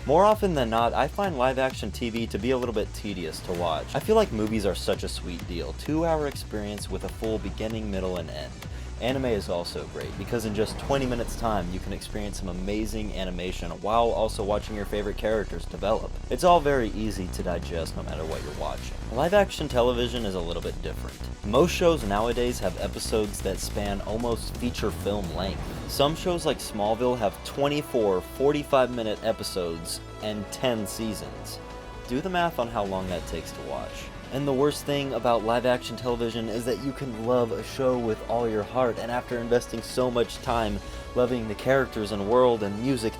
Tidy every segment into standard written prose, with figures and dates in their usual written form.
More often than not, I find live-action TV to be a little bit tedious to watch. I feel like movies are such a sweet deal. 2-hour experience with a full beginning, middle, and end. Anime is also great, because in just 20 minutes time, you can experience some amazing animation while also watching your favorite characters develop. It's all very easy to digest no matter what you're watching. Live-action television is a little bit different. Most shows nowadays have episodes that span almost feature film length. Some shows like Smallville have 24 45-minute episodes and 10 seasons. Do the math on how long that takes to watch. And the worst thing about live-action television is that you can love a show with all your heart, and after investing so much time loving the characters and world and music,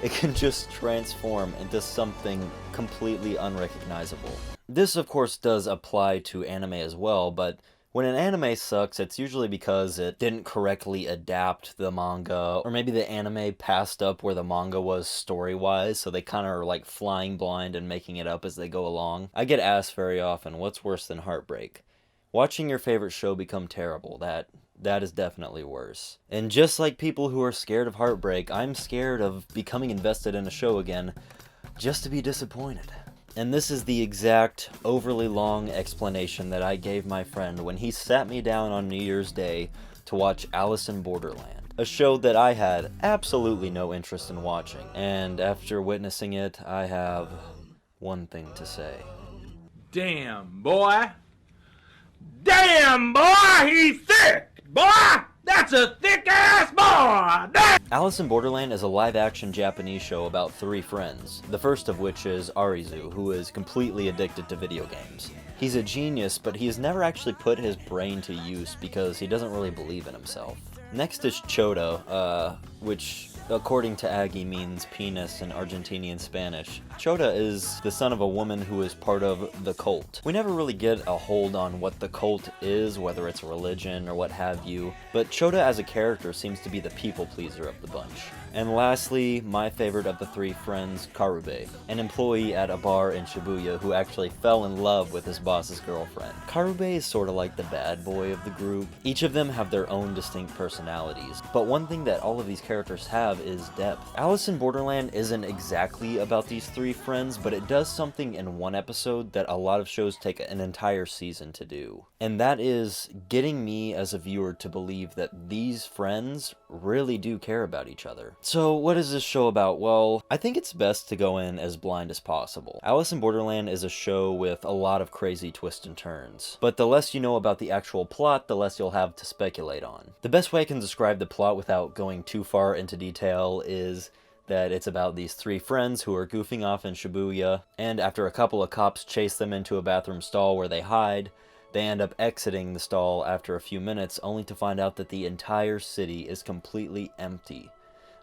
it can just transform into something completely unrecognizable. This, of course, does apply to anime as well, but when an anime sucks, it's usually because it didn't correctly adapt the manga, or maybe the anime passed up where the manga was story-wise, so they kind of are like flying blind and making it up as they go along. I get asked very often, what's worse than Heartbreak? Watching your favorite show become terrible, that is definitely worse. And just like people who are scared of Heartbreak, I'm scared of becoming invested in a show again, just to be disappointed. And this is the exact overly long explanation that I gave my friend when he sat me down on New Year's Day to watch Alice in Borderland, a show that I had absolutely no interest in watching. And after witnessing it, I have one thing to say. Damn, boy. Damn, boy, he's thick, boy! That's a thick-ass boy! Damn! Alice in Borderland is a live-action Japanese show about 3 friends, the first of which is Arizu, who is completely addicted to video games. He's a genius, but he has never actually put his brain to use because he doesn't really believe in himself. Next is Chota, which according to Aggie means penis in Argentinian Spanish. Chota is the son of a woman who is part of the cult. We never really get a hold on what the cult is, whether it's a religion or what have you, but Chota as a character seems to be the people pleaser of the bunch. And lastly, my favorite of the 3 friends, Karube, an employee at a bar in Shibuya who actually fell in love with his boss's girlfriend. Karube is sort of like the bad boy of the group. Each of them have their own distinct personalities, but one thing that all of these characters have is depth. Alice in Borderland isn't exactly about these 3 friends, but it does something in one episode that a lot of shows take an entire season to do. And that is getting me as a viewer to believe that these friends really do care about each other. So what is this show about? Well, I think it's best to go in as blind as possible. Alice in Borderland is a show with a lot of crazy twists and turns, but the less you know about the actual plot, the less you'll have to speculate on. The best way I can describe the plot without going too far into detail is that it's about these 3 friends who are goofing off in Shibuya, and after a couple of cops chase them into a bathroom stall where they hide, they end up exiting the stall after a few minutes, only to find out that the entire city is completely empty.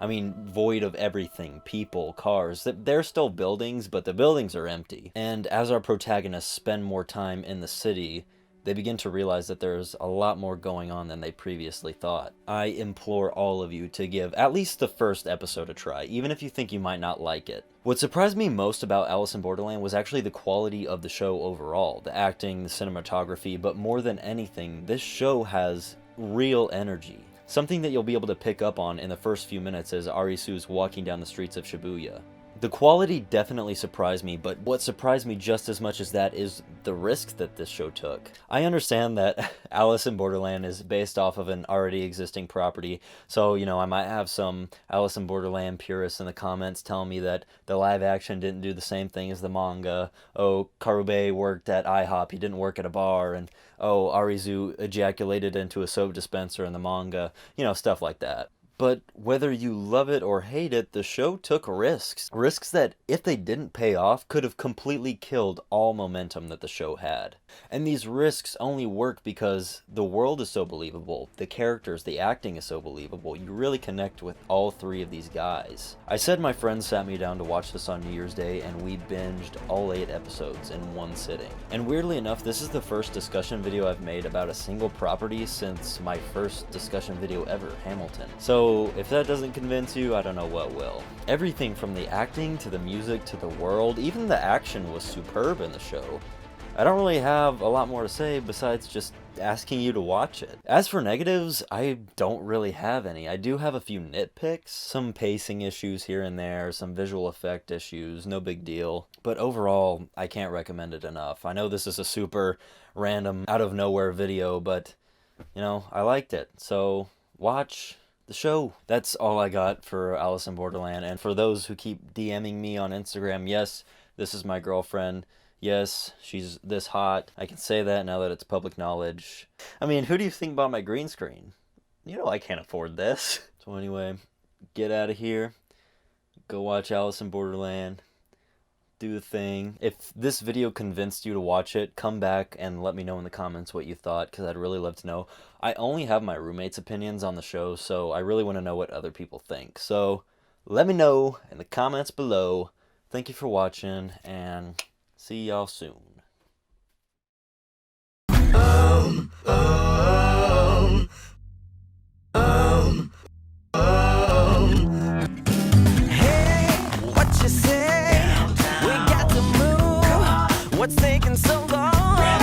I mean, void of everything, people, cars. They're still buildings, but the buildings are empty. And as our protagonists spend more time in the city, they begin to realize that there's a lot more going on than they previously thought. I implore all of you to give at least the first episode a try, even if you think you might not like it. What surprised me most about Alice in Borderland was actually the quality of the show overall, the acting, the cinematography, but more than anything, this show has real energy. Something that you'll be able to pick up on in the first few minutes as Arisu's walking down the streets of Shibuya. The quality definitely surprised me, but what surprised me just as much as that is the risk that this show took. I understand that Alice in Borderland is based off of an already existing property, so, I might have some Alice in Borderland purists in the comments telling me that the live action didn't do the same thing as the manga. Oh, Karube worked at IHOP, he didn't work at a bar, and oh, Arizu ejaculated into a soap dispenser in the manga, stuff like that. But whether you love it or hate it, the show took risks. Risks that, if they didn't pay off, could have completely killed all momentum that the show had. And these risks only work because the world is so believable, the characters, the acting is so believable, you really connect with all 3 of these guys. I said my friends sat me down to watch this on New Year's Day, and we binged all 8 episodes in one sitting. And weirdly enough, this is the first discussion video I've made about a single property since my first discussion video ever, Hamilton. So if that doesn't convince you, I don't know what will. Everything from the acting to the music to the world, even the action was superb in the show. I don't really have a lot more to say besides just asking you to watch it. As for negatives, I don't really have any. I do have a few nitpicks, some pacing issues here and there, some visual effect issues, no big deal. But overall, I can't recommend it enough. I know this is a super random, out of nowhere video, but, you know, I liked it. So, watch the show. That's all I got for Alice in Borderland. And for those who keep DMing me on Instagram, yes, this is my girlfriend. Yes, she's this hot. I can say that now that it's public knowledge. I mean, who do you think bought my green screen? You know I can't afford this. So anyway, get out of here. Go watch Alice in Borderland. Do the thing. If this video convinced you to watch it, come back and let me know in the comments what you thought, because I'd really love to know. I only have my roommate's opinions on the show, so I really want to know what other people think. So let me know in the comments below. Thank you for watching, and see y'all soon. Hey, what you say? We got to move. What's taking so long?